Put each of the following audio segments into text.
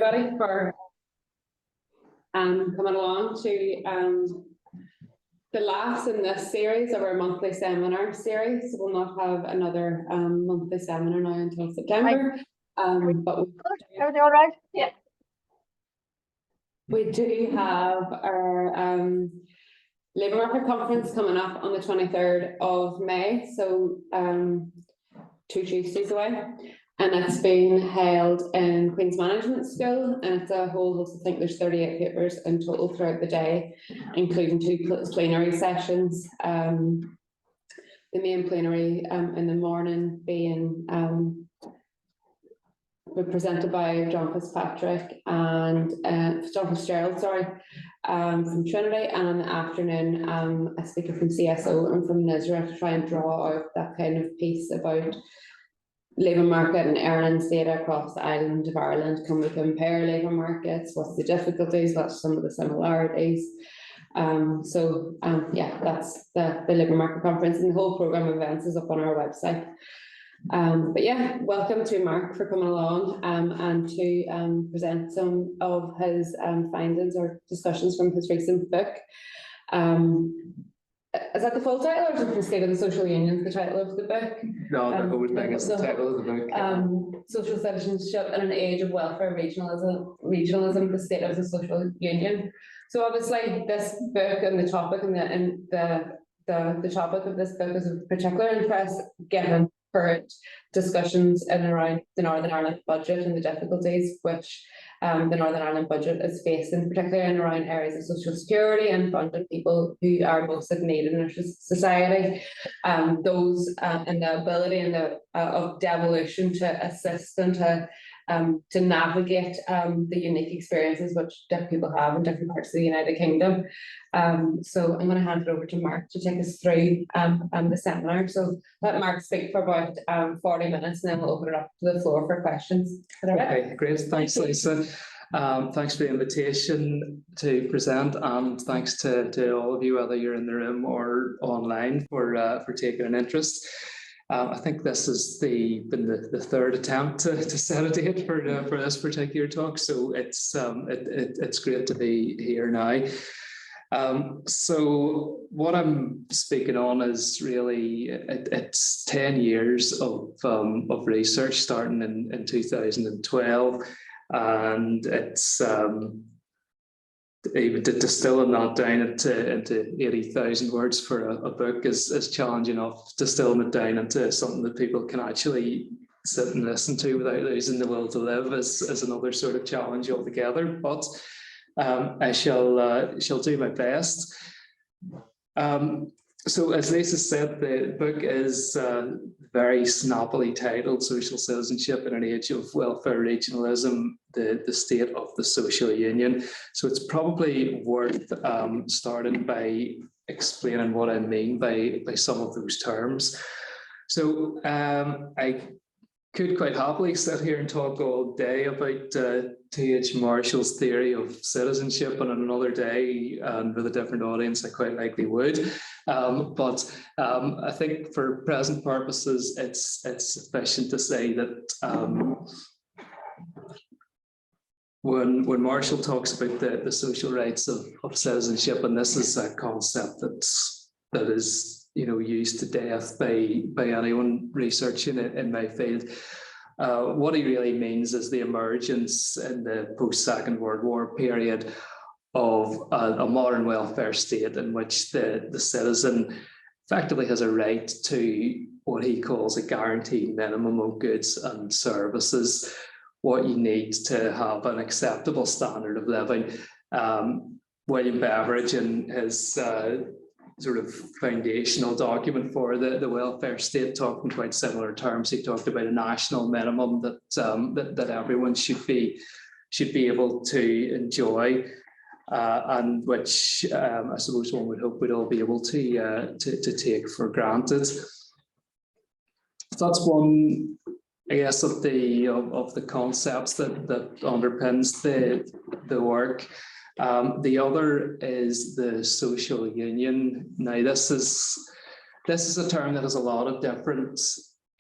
everybody for coming along to the last in this series of our monthly seminar series. We'll not have another monthly seminar now until September. But everything all right? Yeah. We do have our Labour Market Conference coming up on the 23rd of May, so 2 Tuesdays away. And it's being held in Queen's Management School, and it's a whole host, I think there's 38 papers in total throughout the day, including 2 plenary sessions. The main plenary in the morning being presented by John Fitzpatrick and John Fitzgerald, sorry, from Trinity, and in the afternoon a speaker from CSO and from NISRA to try and draw out that kind of piece about labour market and earnings data across the island of Ireland. Can we compare labour markets? What's the difficulties? What's some of the similarities? Yeah, that's the Labour Market Conference, and the whole programme of events is up on our website. But yeah, welcome to Mark for coming along and to present some of his findings or discussions from his recent book. Is that the full title, or is it The State of the Social Union, the title of the book? No, the whole thing is the title of the book. Social Citizenship in an Age of Welfare Regionalism, the State of the Social Union. So obviously this book and the topic and the topic of this book is of particular interest given current discussions in and around the Northern Ireland budget and the difficulties which the Northern Ireland budget is facing, particularly in around areas of social security and funding people who are most in need in our society. Those and the ability and of devolution to assist and to navigate the unique experiences which different people have in different parts of the United Kingdom. So I'm going to hand it over to Mark to take us through the seminar. So let Mark speak for about 40 minutes, and then we'll open it up to the floor for questions. Okay, great. Thanks, Lisa. Thanks for the invitation to present, and thanks to all of you, whether you're in the room or online, for taking an interest. I think this has been the third attempt to set a date for this particular talk, so it's great to be here now. So what I'm speaking on is really it's 10 years of research starting in 2012, and it's distilling that down into 80,000 words for a book is challenging enough. Distilling it down into something that people can actually sit and listen to without losing the will to live is another sort of challenge altogether. But I shall do my best. So as Lisa said, the book is very snappily titled Social Citizenship in an Age of Welfare Regionalism, the State of the Social Union. So it's probably worth starting by explaining what I mean by some of those terms. So I could quite happily sit here and talk all day about T.H. Marshall's theory of citizenship, and on another day with a different audience I quite likely would. But I think for present purposes it's sufficient to say that when Marshall talks about the social rights of citizenship, and this is a concept that is used to death by anyone researching it in my field. What he really means is the emergence in the post-Second World War period of a modern welfare state in which the citizen effectively has a right to what he calls a guaranteed minimum of goods and services, what you need to have an acceptable standard of living. William Beveridge, in his sort of foundational document for the welfare state, talked in quite similar terms. He talked about a national minimum that everyone should be able to enjoy, and which I suppose one would hope we'd all be able to take for granted. That's one, I guess, of the concepts that underpins the work. The other is the social union. Now, this is a term that has a lot of different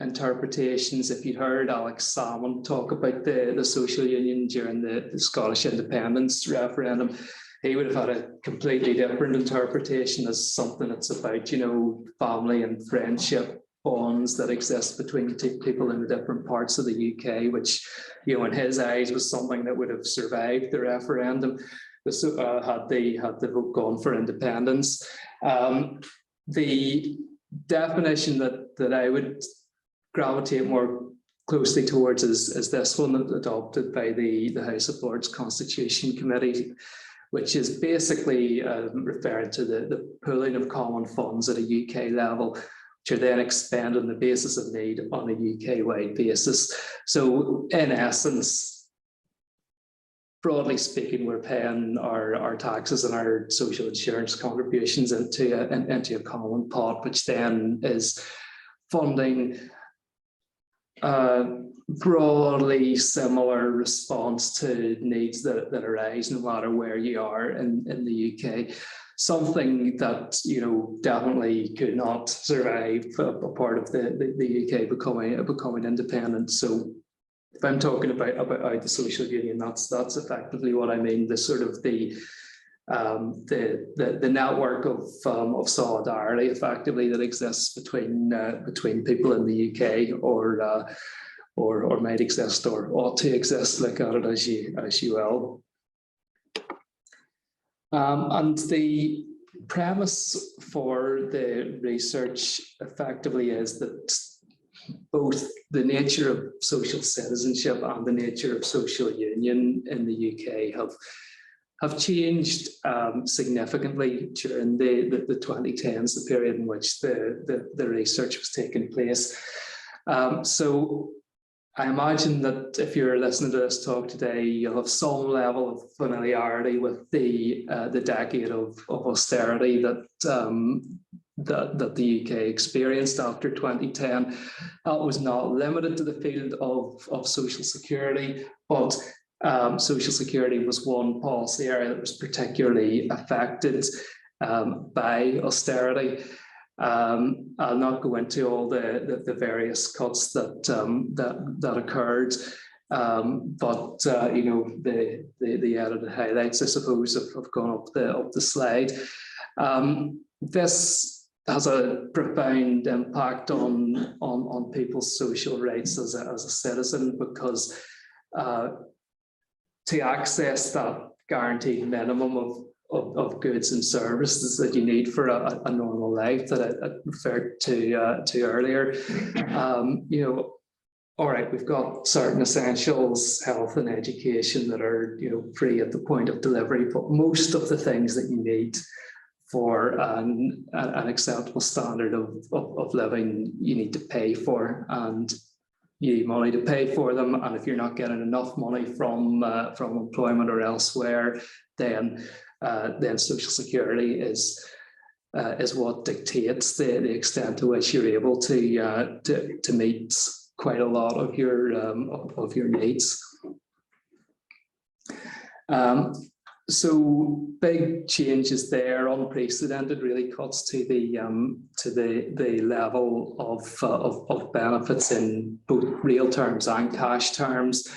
interpretations. If you heard Alex Salmon talk about the social union during the Scottish independence referendum, he would have had a completely different interpretation as something that's about, you know, family and friendship bonds that exist between people in the different parts of the UK, which, you know, in his eyes was something that would have survived the referendum had the vote gone for independence. The definition that I would gravitate more closely towards is this one adopted by the House of Lords Constitution Committee, which is basically referring to the pooling of common funds at a UK level, which are then expended on the basis of need on a UK-wide basis. So in essence, broadly speaking, we're paying our taxes and our social insurance contributions into a common pot, which then is funding broadly similar response to needs that arise no matter where you are in the UK. Something that, you know, definitely could not survive a part of the UK becoming independent. So if I'm talking about the social union, that's effectively what I mean. The sort of the network of solidarity effectively that exists between people in the UK or might exist or ought to exist, look at it as you will. And the premise for the research effectively is that both the nature of social citizenship and the nature of social union in the UK have changed significantly during the 2010s, the period in which the research was taking place. So I imagine that if you're listening to this talk today, you'll have some level of familiarity with the decade of austerity that the UK experienced after 2010. That was not limited to the field of social security, but social security was one policy area that was particularly affected by austerity. I'll not go into all the various cuts that occurred, but you know, the edited highlights, I suppose, have gone up the slide. This has a profound impact on people's social rights as a citizen, because to access that guaranteed minimum of goods and services that you need for a normal life that I referred to earlier. You know, all right, we've got certain essentials, health and education, that are, you know, free at the point of delivery, but most of the things that you need for an acceptable standard of living, you need to pay for, and you need money to pay for them. And if you're not getting enough money from employment or elsewhere, then social security is what dictates the extent to which you're able to meet quite a lot of your needs. So big changes there, unprecedented, really cuts to the level of benefits in both real terms and cash terms.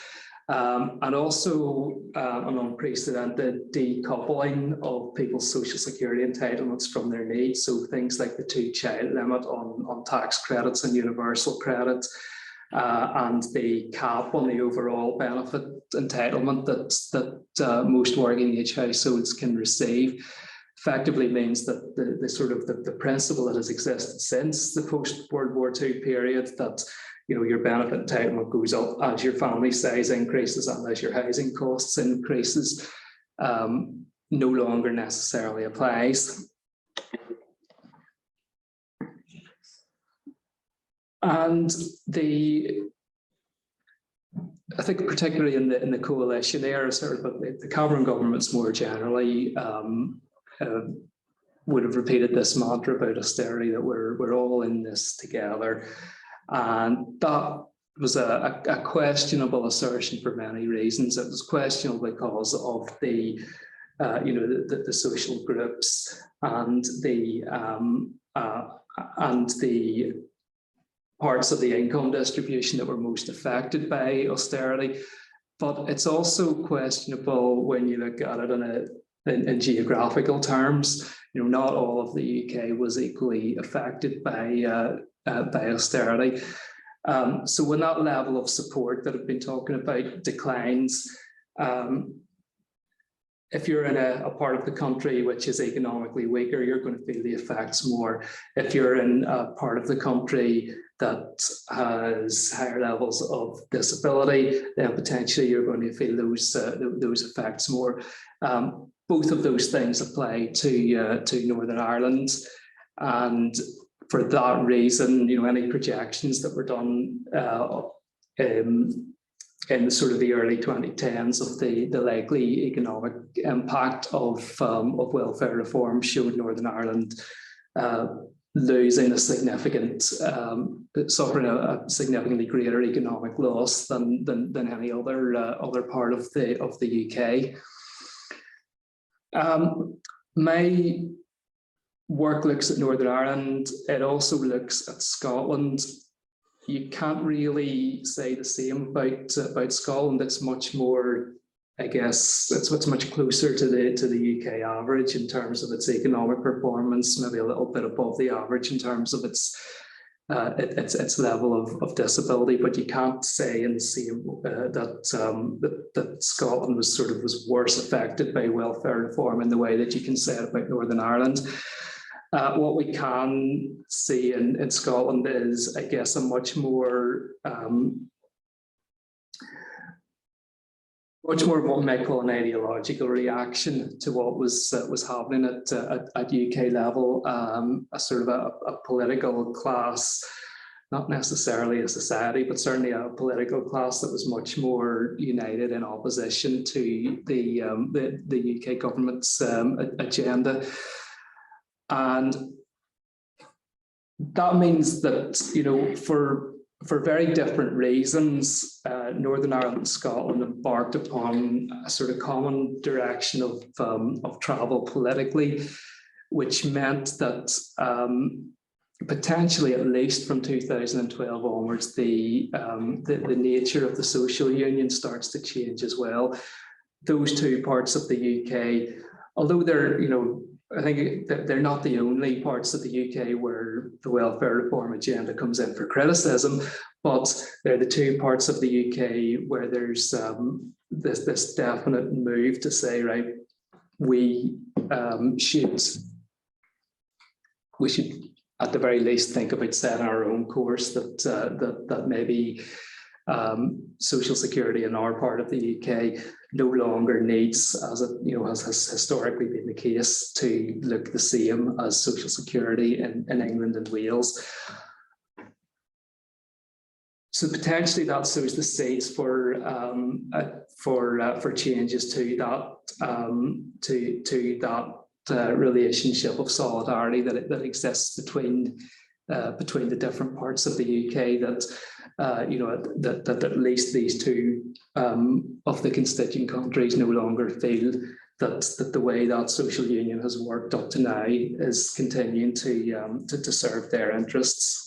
And also an unprecedented decoupling of people's social security entitlements from their needs. So things like the 2-child limit on tax credits and universal credits, and the cap on the overall benefit entitlement that most working age households can receive, effectively means that the principle that has existed since the post-World War II period, that, you know, your benefit entitlement goes up as your family size increases and as your housing costs increases, no longer necessarily applies. And I think particularly in the coalition era, sort of, but the Cameron governments more generally would have repeated this mantra about austerity, that we're all in this together. And that was a questionable assertion for many reasons. It was questionable because of the social groups and the parts of the income distribution that were most affected by austerity. But it's also questionable when you look at it in geographical terms. You know, not all of the UK was equally affected by austerity. So when that level of support that I've been talking about declines, if you're in a part of the country which is economically weaker, you're going to feel the effects more. If you're in a part of the country that has higher levels of disability, then potentially you're going to feel those effects more. Both of those things apply to Northern Ireland, and for that reason, you know, any projections that were done in the sort of the early 2010s of the likely economic impact of welfare reform showed Northern Ireland losing a significant, suffering a significantly greater economic loss than any other part of the UK. My work looks at Northern Ireland. It also looks at Scotland. You can't really say the same about Scotland. It's much more, I guess, it's much closer to the UK average in terms of its economic performance, maybe a little bit above the average in terms of its level of disability. But you can't say in the same that Scotland was worse affected by welfare reform in the way that you can say it about Northern Ireland. What we can see in Scotland is, I guess, a much more what we might call an ideological reaction to what was happening at UK level, a sort of a political class, not necessarily a society, but certainly a political class that was much more united in opposition to the UK government's agenda. And that means that, you know, for very different reasons, Northern Ireland and Scotland embarked upon a sort of common direction of travel politically, which meant that potentially, at least from 2012 onwards, the nature of the social union starts to change as well. Those two parts of the UK, although they're, you know, I think they're not the only parts of the UK where the welfare reform agenda comes in for criticism, but they're the two parts of the UK where there's this definite move to say, right, we should at the very least think about setting our own course, that maybe social security in our part of the UK no longer needs, as it has historically been the case, to look the same as social security in England and Wales. So potentially that sows the seeds for changes to that relationship of solidarity that exists between the different parts of the UK, that at least these two of the constituent countries no longer feel that the way that social union has worked up to now is continuing to serve their interests.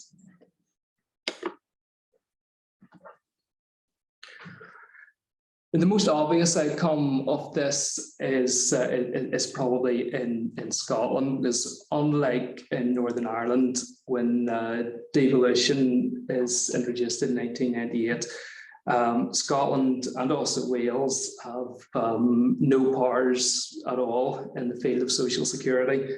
And the most obvious outcome of this is probably in Scotland, because unlike in Northern Ireland, when devolution is introduced in 1998, Scotland and also Wales have no powers at all in the field of social security.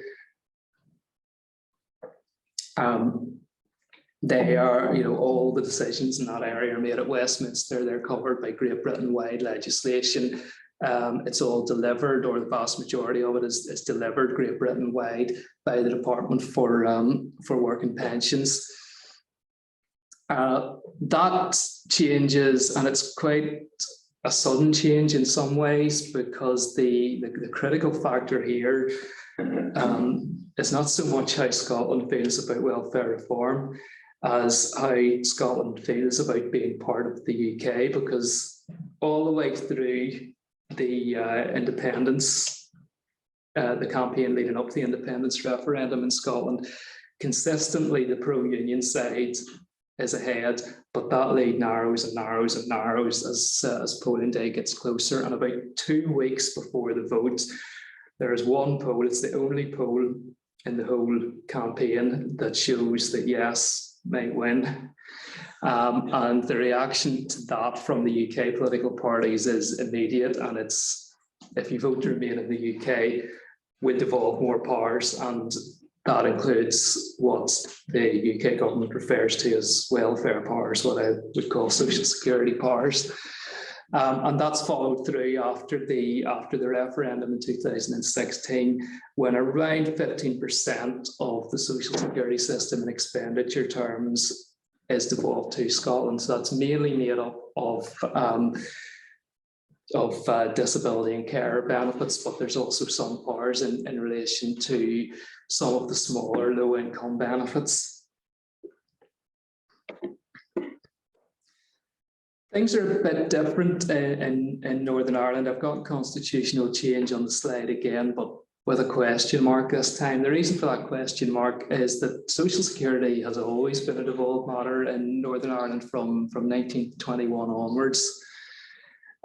They are, all the decisions in that area are made at Westminster. They're covered by Great Britain-wide legislation. It's all delivered, or the vast majority of it is delivered Great Britain-wide by the Department for Work and Pensions. That changes, and it's quite a sudden change in some ways, because the critical factor here is not so much how Scotland feels about welfare reform as how Scotland feels about being part of the UK, because all the way through the independence, the campaign leading up to the independence referendum in Scotland, consistently the pro-union side is ahead, but that lead narrows and narrows and narrows as polling day gets closer. And about 2 weeks before the vote, there is one poll, it's the only poll in the whole campaign that shows that yes might win. And the reaction to that from the UK political parties is immediate, and it's, if you vote to remain in the UK, we devolve more powers, and that includes what the UK government refers to as welfare powers, what I would call social security powers. And that's followed through after the referendum in 2016, when around 15% of the social security system in expenditure terms is devolved to Scotland. So that's mainly made up of disability and care benefits, but there's also some powers in relation to some of the smaller low-income benefits. Things are a bit different in Northern Ireland. I've got constitutional change on the slide again, but with a question mark this time. The reason for that question mark is that social security has always been a devolved matter in Northern Ireland from 1921 onwards.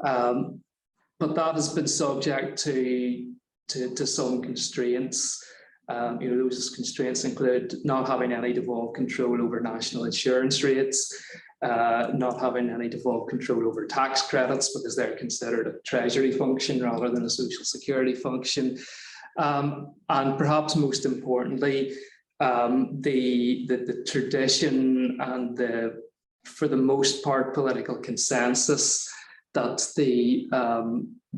But that has been subject to some constraints. Those constraints include not having any devolved control over national insurance rates, not having any devolved control over tax credits because they're considered a treasury function rather than a social security function. And perhaps most importantly, the tradition and for the most part, political consensus that the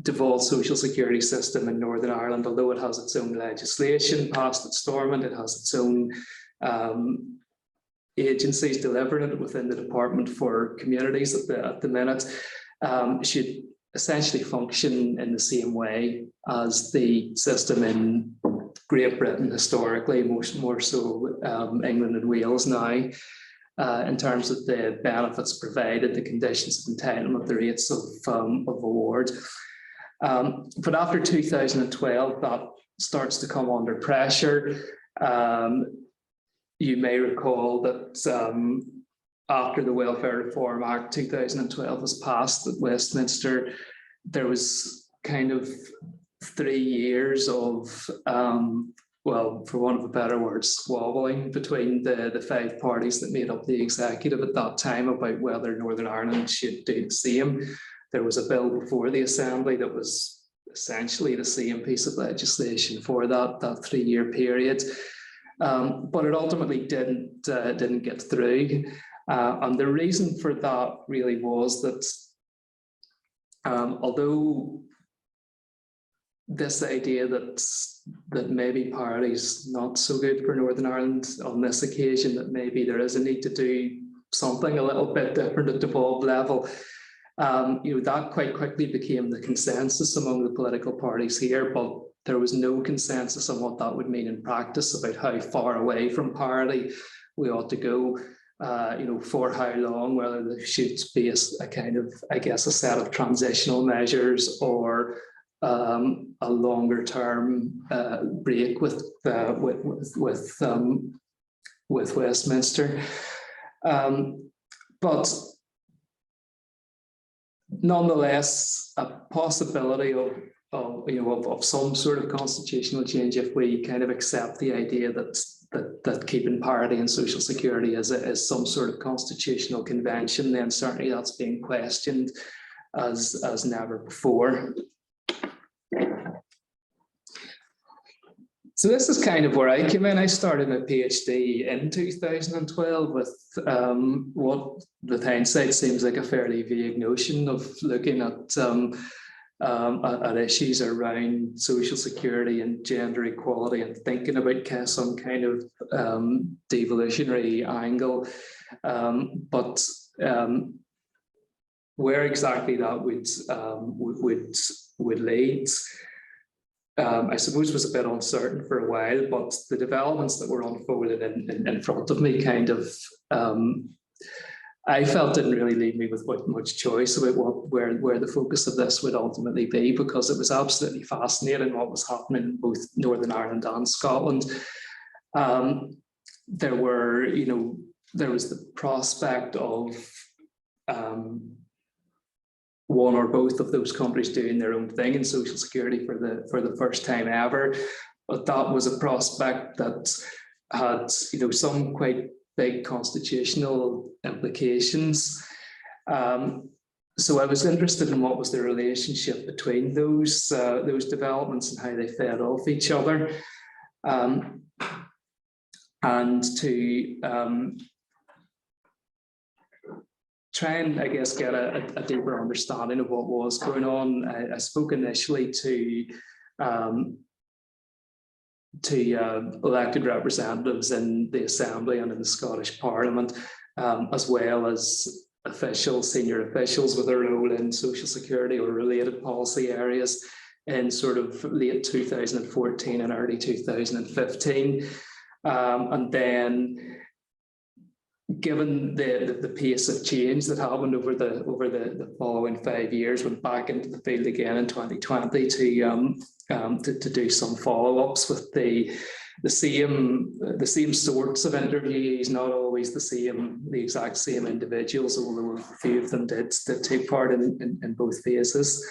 devolved social security system in Northern Ireland, although it has its own legislation passed at Stormont, it has its own agencies delivering it within the Department for Communities at the minute, should essentially function in the same way as the system in Great Britain historically, more so England and Wales now, in terms of the benefits provided, the conditions of entitlement, the rates of award. But after 2012, that starts to come under pressure. You may recall that after the Welfare Reform Act 2012 was passed at Westminster, there was kind of 3 years of, well, for want of a better word, squabbling between the 5 parties that made up the executive at that time about whether Northern Ireland should do the same. There was a bill before the Assembly that was essentially the same piece of legislation for that 3-year period. But it ultimately didn't get through. And the reason for that really was that although this idea that maybe parity is not so good for Northern Ireland on this occasion, that maybe there is a need to do something a little bit different at devolved level, that quite quickly became the consensus among the political parties here, but there was no consensus on what that would mean in practice about how far away from parity we ought to go, for how long, whether there should be a kind of, I guess, a set of transitional measures or a longer term break with Westminster. But nonetheless, a possibility of some sort of constitutional change if we kind of accept the idea that keeping parity and social security is some sort of constitutional convention, then certainly that's being questioned as never before. So this is kind of where I came in. I started my PhD in 2012 with what with hindsight seems like a fairly vague notion of looking at issues around social security and gender equality and thinking about some kind of devolutionary angle. But where exactly that would lead, I suppose was a bit uncertain for a while, but the developments that were unfolded in front of me kind of, I felt didn't really leave me with much choice about where the focus of this would ultimately be, because it was absolutely fascinating what was happening in both Northern Ireland and Scotland. There were, there was the prospect of one or both of those countries doing their own thing in social security for the first time ever. But that was a prospect that had, you know, some quite big constitutional implications. So I was interested in what was the relationship between those developments and how they fed off each other, and to try and, I guess, get a deeper understanding of what was going on. I spoke initially to elected representatives in the Assembly and in the Scottish Parliament, as well as senior officials with a role in social security or related policy areas in sort of late 2014 and early 2015. And then, given the pace of change that happened over the following 5 years, went back into the field again in 2020 to do some follow-ups with the same sorts of interviewees, not always the exact same individuals, although a few of them did take part in both phases.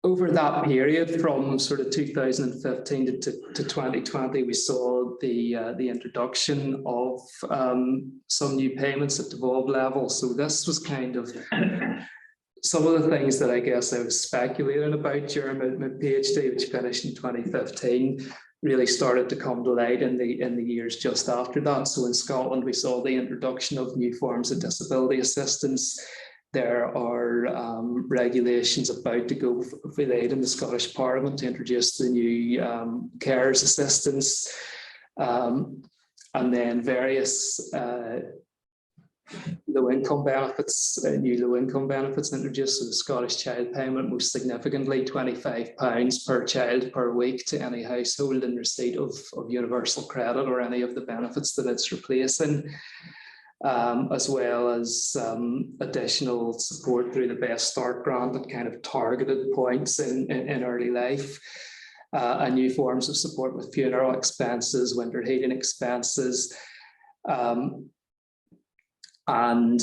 Over that period, from sort of 2015 to 2020, we saw the introduction of some new payments at devolved level. So this was kind of some of the things that I guess I was speculating about during my PhD, which finished in 2015, really started to come to light in the years just after that. So in Scotland, we saw the introduction of new forms of disability assistance. There are regulations about to go for aid in the Scottish Parliament to introduce the new carers assistance, and then various low-income benefits, new low-income benefits introduced. So the Scottish child payment, most significantly, £25 per child per week to any household in receipt of universal credit or any of the benefits that it's replacing. As well as additional support through the Best Start grant at kind of targeted points in early life, and new forms of support with funeral expenses, winter heating expenses, and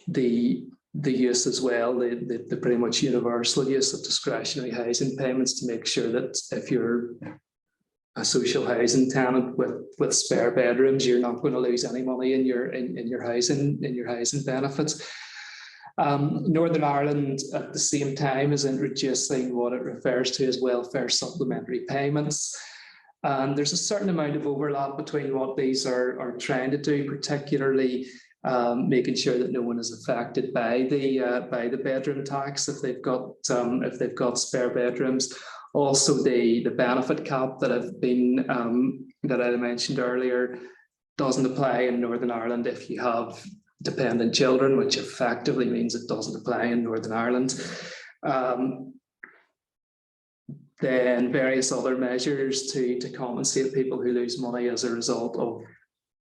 the use as well, the pretty much universal use of discretionary housing payments to make sure that if you're a social housing tenant with spare bedrooms, you're not going to lose any money in your housing benefits. Northern Ireland at the same time is introducing what it refers to as welfare supplementary payments. And there's a certain amount of overlap between what these are trying to do, particularly making sure that no one is affected by the bedroom tax if they've got spare bedrooms. Also, the benefit cap that I mentioned earlier doesn't apply in Northern Ireland if you have dependent children, which effectively means it doesn't apply in Northern Ireland. Then various other measures to compensate people who lose money as a result of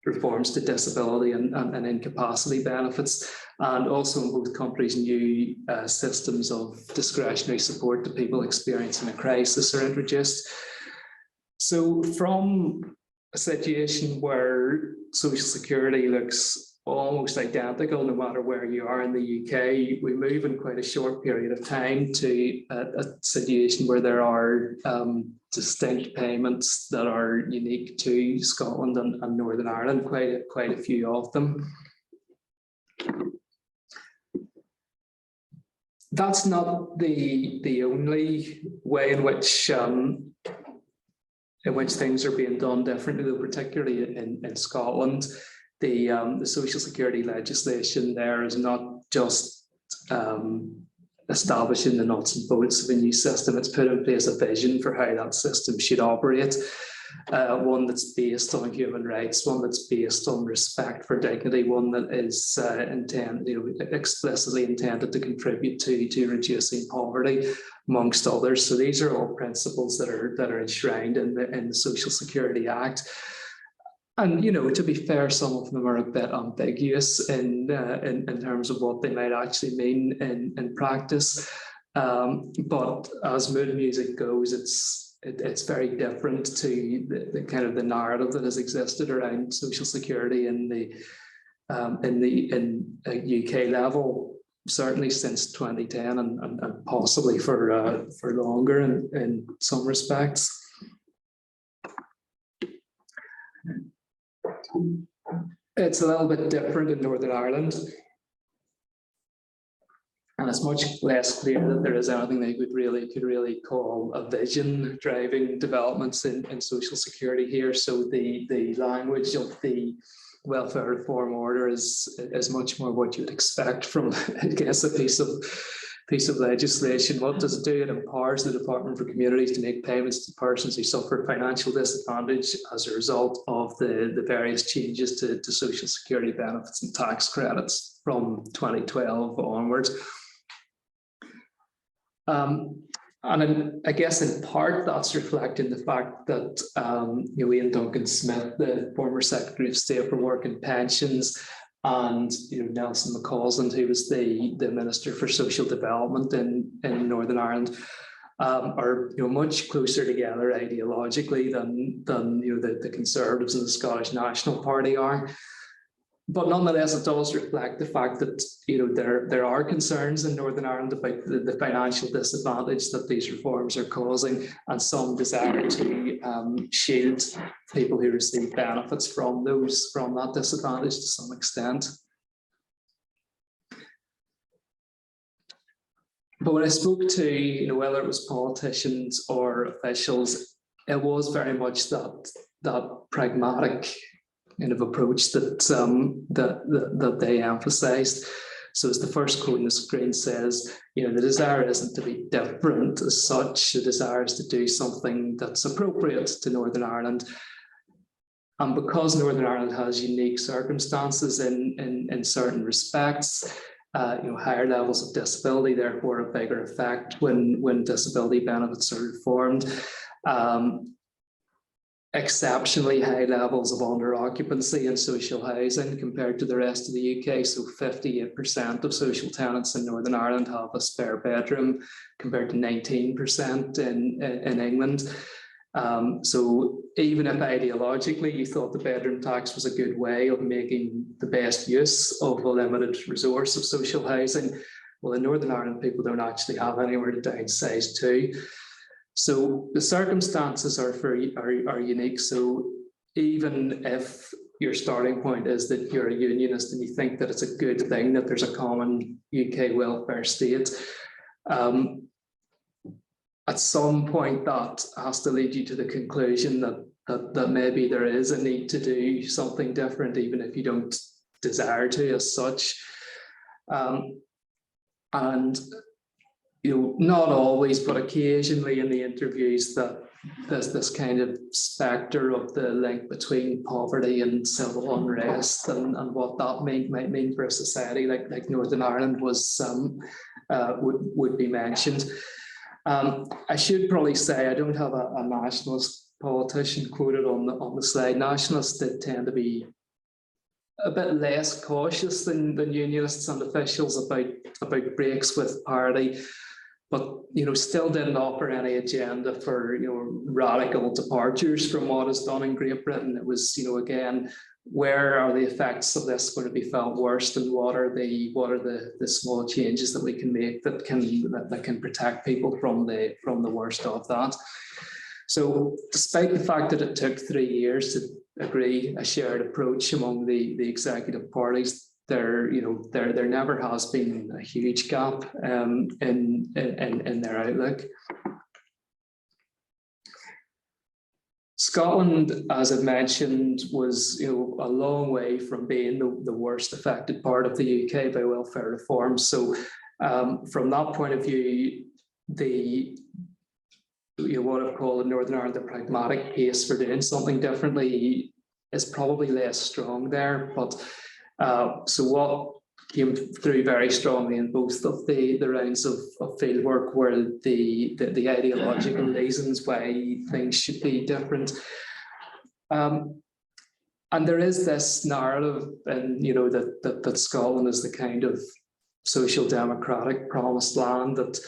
reforms to disability and incapacity benefits, and also in both countries new systems of discretionary support to people experiencing a crisis are introduced. So from a situation where social security looks almost identical no matter where you are in the UK, we move in quite a short period of time to a situation where there are distinct payments that are unique to Scotland and Northern Ireland, quite a few of them. That's not the only way in which things are being done differently, though, particularly in Scotland. The social security legislation there is not just establishing the nuts and bolts of a new system. It's put in place a vision for how that system should operate, one that's based on human rights, one that's based on respect for dignity, one that is explicitly intended to contribute to reducing poverty, amongst others. So these are all principles that are enshrined in the Social Security Act. And, you know, to be fair, some of them are a bit ambiguous in terms of what they might actually mean in practice. But as mood music goes, it's very different to the kind of the narrative that has existed around social security in a UK level, certainly since 2010, and possibly for longer in some respects. It's a little bit different in Northern Ireland. And it's much less clear that there is anything they could really call a vision driving developments in social security here. So the language of the welfare reform order is much more what you would expect from, I guess, a piece of legislation. What does it do? It empowers the Department for Communities to make payments to persons who suffer financial disadvantage as a result of the various changes to social security benefits and tax credits from 2012 onwards. And I guess in part that's reflecting the fact that Ian Duncan Smith, the former Secretary of State for Work and Pensions, and Nelson McCausland, who was the Minister for Social Development in Northern Ireland, are much closer together ideologically than the Conservatives and the Scottish National Party are. But nonetheless, it does reflect the fact that there are concerns in Northern Ireland about the financial disadvantage that these reforms are causing, and some desire to shield people who receive benefits from that disadvantage to some extent. But when I spoke to whether it was politicians or officials, it was very much that pragmatic kind of approach that they emphasised. So as the first quote on the screen says, the desire isn't to be different as such, the desire is to do something that's appropriate to Northern Ireland. And because Northern Ireland has unique circumstances in certain respects, higher levels of disability, therefore a bigger effect when disability benefits are reformed. Exceptionally high levels of under-occupancy in social housing compared to the rest of the UK. So 58% of social tenants in Northern Ireland have a spare bedroom compared to 19% in England. So even if ideologically you thought the bedroom tax was a good way of making the best use of a limited resource of social housing, well, in Northern Ireland, people don't actually have anywhere to downsize to. So the circumstances are unique. So even if your starting point is that you're a unionist and you think that it's a good thing that there's a common UK welfare state, at some point that has to lead you to the conclusion that maybe there is a need to do something different, even if you don't desire to as such. And not always, but occasionally in the interviews, that there's this kind of spectre of the link between poverty and civil unrest and what that might mean for a society like Northern Ireland would be mentioned. I should probably say I don't have a nationalist politician quoted on the slide. Nationalists did tend to be a bit less cautious than unionists and officials about breaks with parity, but still didn't offer any agenda for radical departures from what is done in Great Britain. It was again, where are the effects of this going to be felt worst, and what are the small changes that we can make that can protect people from the worst of that. So despite the fact that it took 3 years to agree a shared approach among the executive parties, there never has been a huge gap in their outlook. Scotland, as I've mentioned, was a long way from being the worst affected part of the UK by welfare reform. So from that point of view, what I've called in Northern Ireland the pragmatic case for doing something differently is probably less strong there. But so what came through very strongly in both of the rounds of fieldwork were the ideological reasons why things should be different. And there is this narrative, and that Scotland is the kind of social democratic promised land, that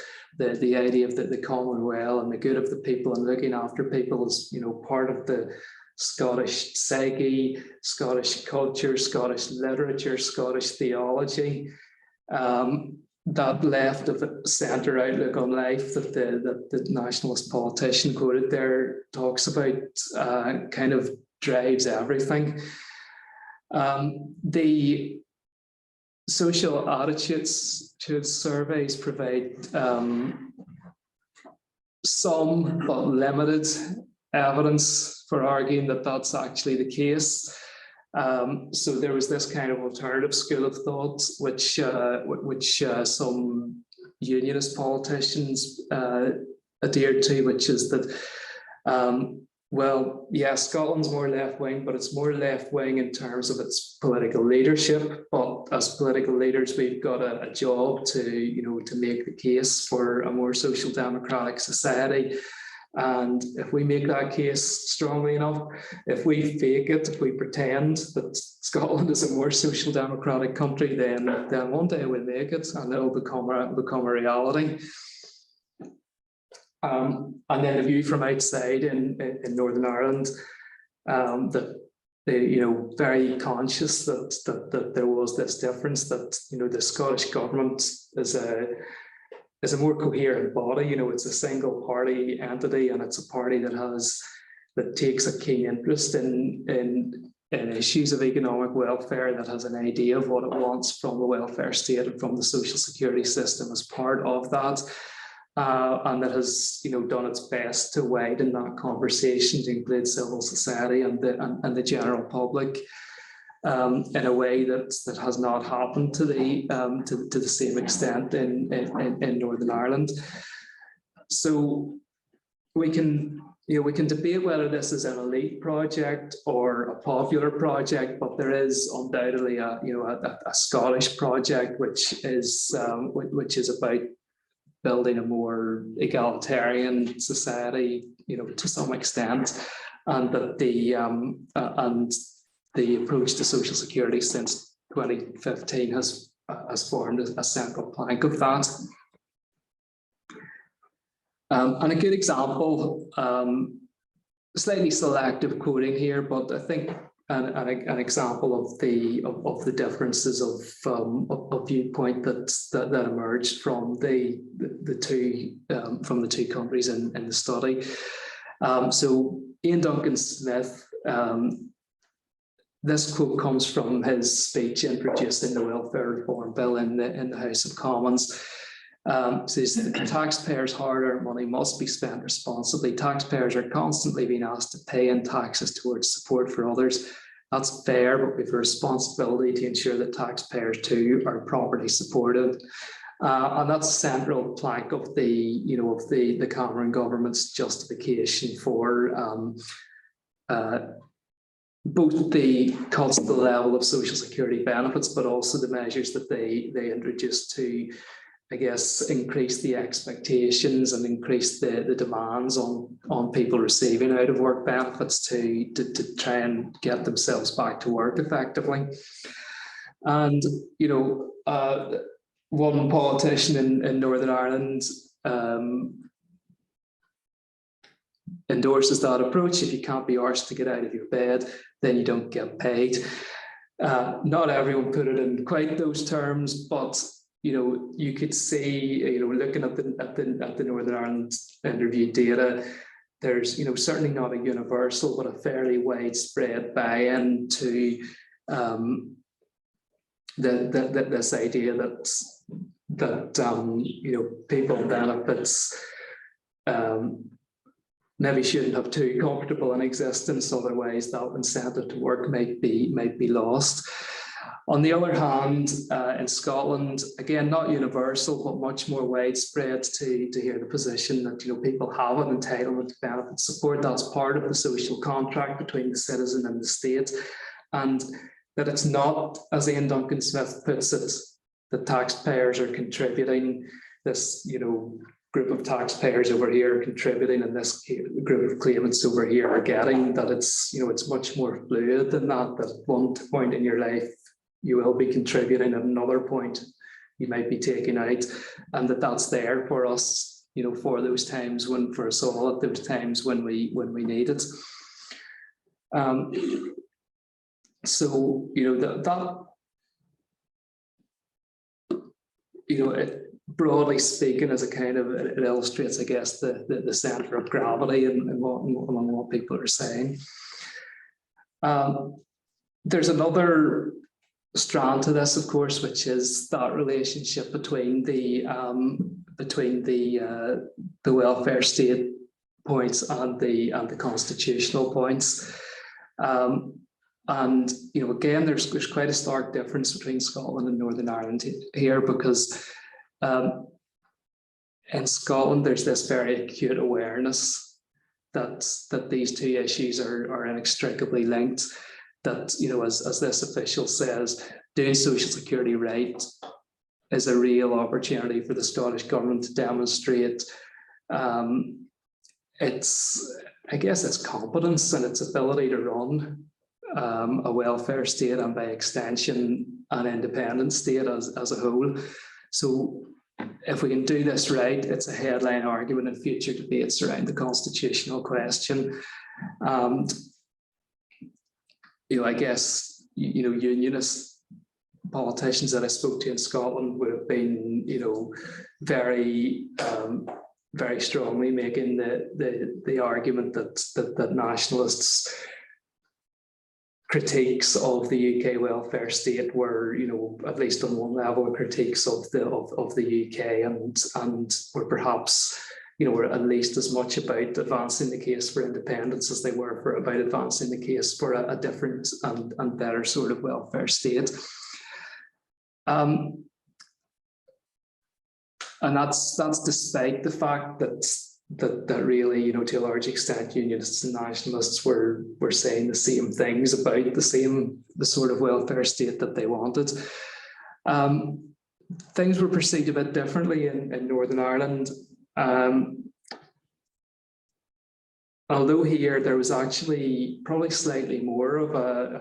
the idea of the commonwealth and the good of the people and looking after people is, you know, part of the Scottish psyche, Scottish culture, Scottish literature, Scottish theology. That left of centre outlook on life that the nationalist politician quoted there talks about kind of drives everything. The social attitudes surveys provide some but limited evidence for arguing that that's actually the case. So there was this kind of alternative school of thought, which some unionist politicians adhered to, which is that, well, yeah, Scotland's more left-wing, but it's more left-wing in terms of its political leadership. But as political leaders, we've got a job to, you know, to make the case for a more social democratic society. And if we make that case strongly enough, if we fake it, if we pretend that Scotland is a more social democratic country, then one day we'll make it and it'll become a reality. And then the view from outside in Northern Ireland, that they, you know, very conscious that there was this difference, that, you know, the Scottish government is a more coherent body. You know, it's a single party entity, and it's a party that takes a keen interest in issues of economic welfare, that has an idea of what it wants from the welfare state and from the social security system as part of that. And that has, you know, done its best to widen that conversation to include civil society and the general public in a way that has not happened to the same extent in Northern Ireland. So we can debate whether this is an elite project or a popular project, but there is undoubtedly a Scottish project which is about building a more egalitarian society, you know, to some extent, and that the approach to social security since 2015 has formed a central plank of that. And a good example, slightly selective quoting here, but I think an example of the differences of viewpoint that emerged from the two countries in the study. So Ian Duncan Smith, this quote comes from his speech introducing the Welfare Reform Bill in the House of Commons. Says the taxpayers' hard-earned money must be spent responsibly. Taxpayers are constantly being asked to pay in taxes towards support for others. That's fair, but we have a responsibility to ensure that taxpayers too are properly supported. And that's a central plank of the Cameron government's justification for both the cuts to the level of social security benefits, but also the measures that they introduced to, I guess, increase the expectations and increase the demands on people receiving out of work benefits to try and get themselves back to work effectively. And, you know, one politician in Northern Ireland endorses that approach. If you can't be arsed to get out of your bed, then you don't get paid. Not everyone put it in quite those terms, but you know, you could see, you know, looking at the Northern Ireland interview data, there's, you know, certainly not a universal, but a fairly widespread buy-in to this idea that you know, people benefits maybe shouldn't have too comfortable an existence, otherwise that incentive to work might be lost. On the other hand, in Scotland, again, not universal, but much more widespread to hear the position that, you know, people have an entitlement to benefit support. That's part of the social contract between the citizen and the state. And that it's not, as Ian Duncan Smith puts it, that taxpayers are contributing, this, you know, group of taxpayers over here contributing and this group of claimants over here are getting, that it's, you know, it's much more fluid than that, that at one point in your life, you will be contributing, at another point, you might be taking out, and that's there for us, you know, for those times when, for us all at those times when we need it. So, you know, that you know, it, broadly speaking, as a kind of, it illustrates, I guess, the center of gravity and what people are saying. There's another strand to this, of course, which is that relationship between the welfare state points and the constitutional points. And you know, again, there's quite a stark difference between Scotland and Northern Ireland here, because in Scotland there's this very acute awareness that these two issues are inextricably linked. That, you know, as this official says, doing social security right is a real opportunity for the Scottish government to demonstrate its, I guess, its competence and its ability to run a welfare state, and by extension an independent state as a whole. So if we can do this right, it's a headline argument in future debates around the constitutional question. And you know, I guess, you know, unionist politicians that I spoke to in Scotland would have been, you know, very strongly making the argument that nationalists' critiques of the UK welfare state were, you know, at least on one level, critiques of the UK, and were perhaps, you know, were at least as much about advancing the case for independence as they were about advancing the case for a different and better sort of welfare state. And that's despite the fact that really, you know, to a large extent, unionists and nationalists were saying the same things about the sort of welfare state that they wanted. Things were perceived a bit differently in Northern Ireland. Although here there was actually probably slightly more of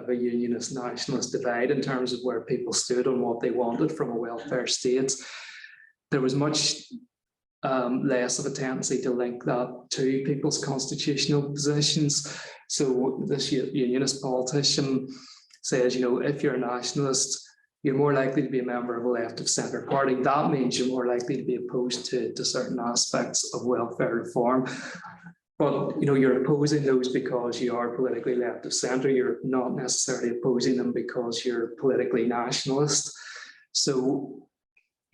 a unionist nationalist divide in terms of where people stood on what they wanted from a welfare state, there was much less of a tendency to link that to people's constitutional positions. So this unionist politician says, you know, if you're a nationalist, you're more likely to be a member of a left of centre party. That means you're more likely to be opposed to certain aspects of welfare reform. But, you know, you're opposing those because you are politically left of centre. You're not necessarily opposing them because you're politically nationalist. So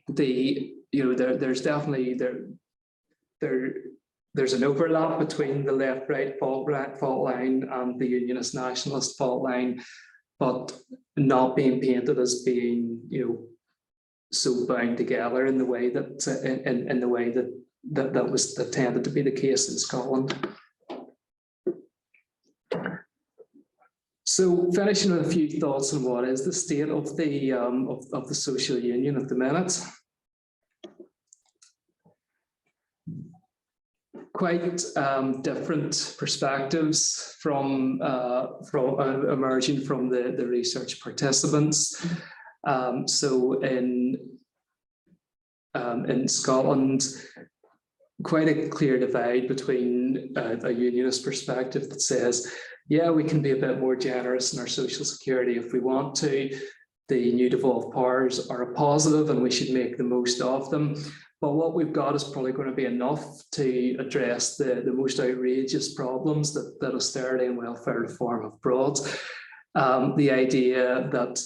there's definitely there's an overlap between the left-right fault line and the unionist nationalist fault line, but not being painted as being, you know, so bound together in the way that in the way that tended to be the case in Scotland. So, finishing with a few thoughts on what is the state of the social union at the minute. Quite different perspectives from emerging from the research participants. So in Scotland, quite a clear divide between a unionist perspective that says, yeah, we can be a bit more generous in our social security if we want to. The new devolved powers are a positive and we should make the most of them. But what we've got is probably going to be enough to address the most outrageous problems that austerity and welfare reform have brought. The idea that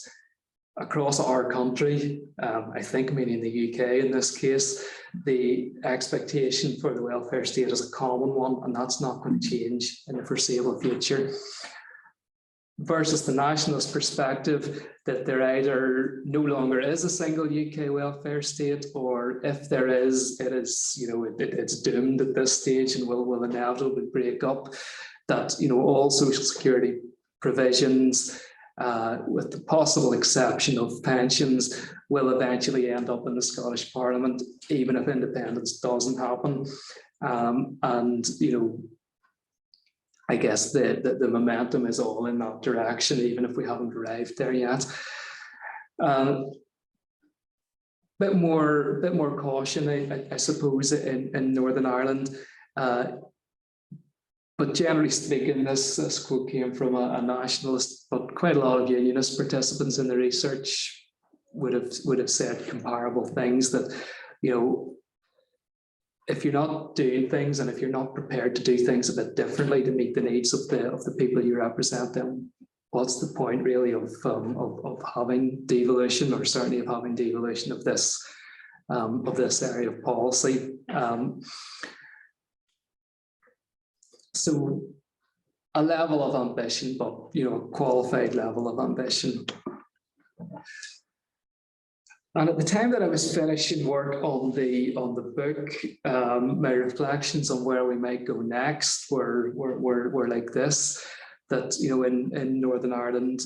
across our country, I think meaning the UK in this case, the expectation for the welfare state is a common one, and that's not going to change in the foreseeable future. Versus the nationalist perspective that there either no longer is a single UK welfare state, or if there is, it is, you know, it's doomed at this stage and will inevitably break up. That, you know, all social security provisions, with the possible exception of pensions, will eventually end up in the Scottish Parliament, even if independence doesn't happen. And, you know, I guess the momentum is all in that direction, even if we haven't arrived there yet. bit more caution, I suppose, in Northern Ireland. But generally speaking, this quote came from a nationalist, but quite a lot of unionist participants in the research would have said comparable things, that, you know, if you're not doing things and if you're not prepared to do things a bit differently to meet the needs of the people you represent, then what's the point really of having devolution, or certainly of having devolution of this area of policy? So a level of ambition, but, you know, a qualified level of ambition. And at the time that I was finishing work on the book, my reflections on where we might go next were like this: that, you know, in Northern Ireland,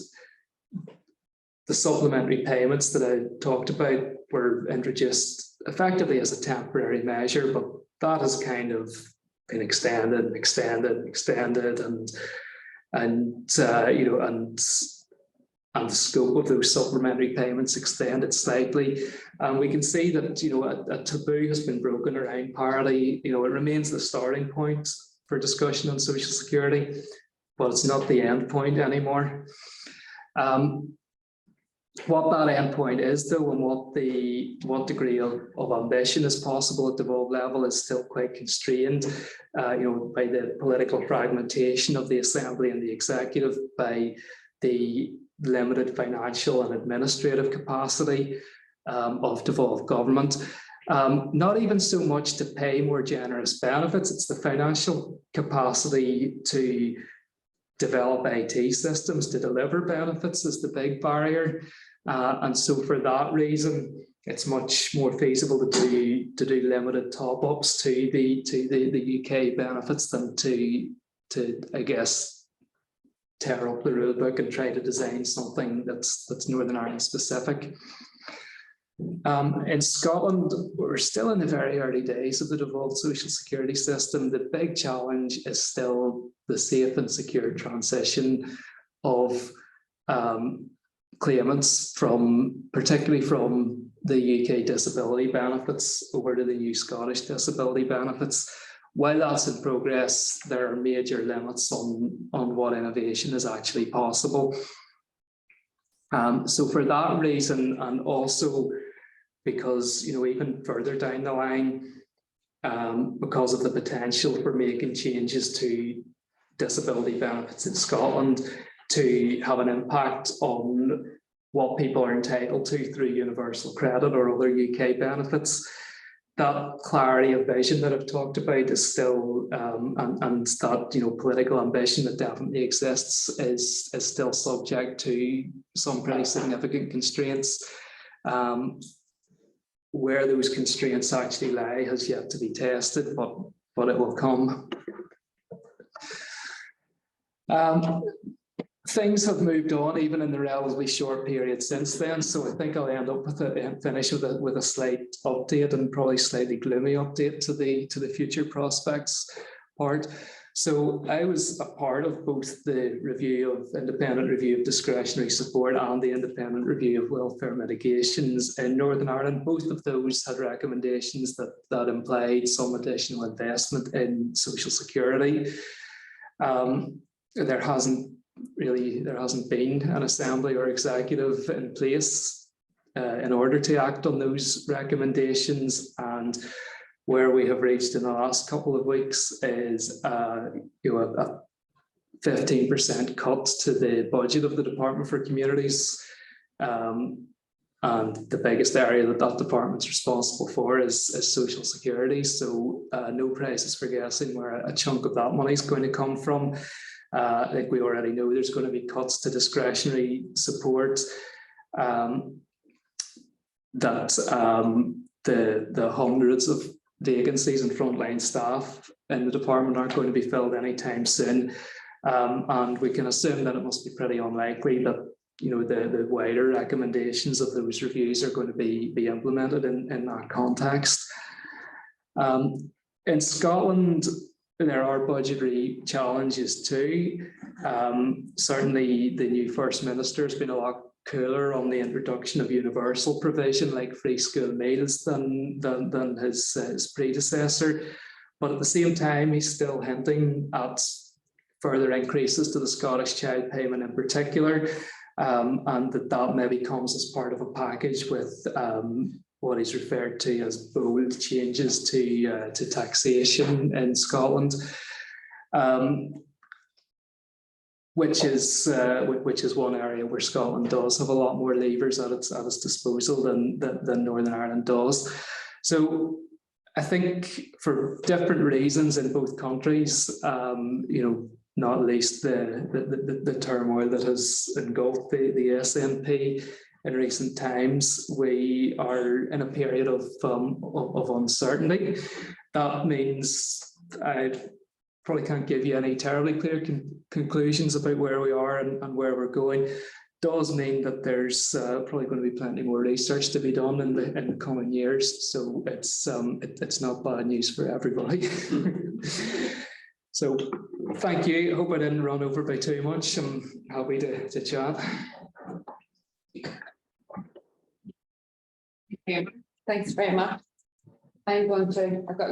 the supplementary payments that I talked about were introduced effectively as a temporary measure, but that has kind of been extended, and the scope of those supplementary payments extended slightly. And we can see that, you know, a taboo has been broken around parity. You know, it remains the starting point for discussion on social security, but it's not the end point anymore. What that end point is, though, and what degree of ambition is possible at devolved level is still quite constrained, you know, by the political fragmentation of the Assembly and the Executive, by the limited financial and administrative capacity of devolved government. Not even so much to pay more generous benefits, it's the financial capacity to develop IT systems to deliver benefits is the big barrier. And so for that reason, it's much more feasible to do limited top-ups to the UK benefits than to I guess tear up the rule book and try to design something that's Northern Ireland specific. In Scotland, we're still in the very early days of the devolved social security system. The big challenge is still the safe and secure transition of claimants particularly from the UK disability benefits over to the new Scottish disability benefits. While that's in progress, there are major limits on what innovation is actually possible. So for that reason, and also because, you know, even further down the line, because of the potential for making changes to disability benefits in Scotland to have an impact on what people are entitled to through universal credit or other UK benefits, that clarity of vision that I've talked about is still, and that, you know, political ambition that definitely exists is still subject to some pretty significant constraints. Where those constraints actually lie has yet to be tested, but it will come. Things have moved on even in the relatively short period since then, so I think I'll end up with finish with a slight update, and probably slightly gloomy update to the future prospects part. So I was a part of both the independent review of discretionary support and the independent review of welfare mitigations in Northern Ireland. Both of those had recommendations that implied some additional investment in social security. There hasn't been an Assembly or Executive in place in order to act on those recommendations, and where we have reached in the last couple of weeks is you know, a 15% cut to the budget of the Department for Communities, and the biggest area that department's responsible for is social security. So no prizes for guessing where a chunk of that money is going to come from. I think we already know there's going to be cuts to discretionary support, that the hundreds of vacancies and frontline staff in the department aren't going to be filled anytime soon, and we can assume that it must be pretty unlikely that, you know, the wider recommendations of those reviews are going to be implemented in that context. In Scotland, there are budgetary challenges too. Certainly the new First Minister has been a lot cooler on the introduction of universal provision like free school meals than his predecessor. But at the same time, he's still hinting at further increases to the Scottish child payment in particular, and that maybe comes as part of a package with what he's referred to as bold changes to taxation in Scotland. Which is one area where Scotland does have a lot more levers at its disposal than Northern Ireland does. So I think for different reasons in both countries, not least the turmoil that has engulfed the SNP in recent times, we are in a period of uncertainty. That means I probably can't give you any terribly clear conclusions about where we are and where we're going. Does mean that there's probably going to be plenty more research to be done in the coming years. So it's not bad news for everybody. So thank you. I hope I didn't run over by too much. I'm happy to chat. Thanks very much. I've got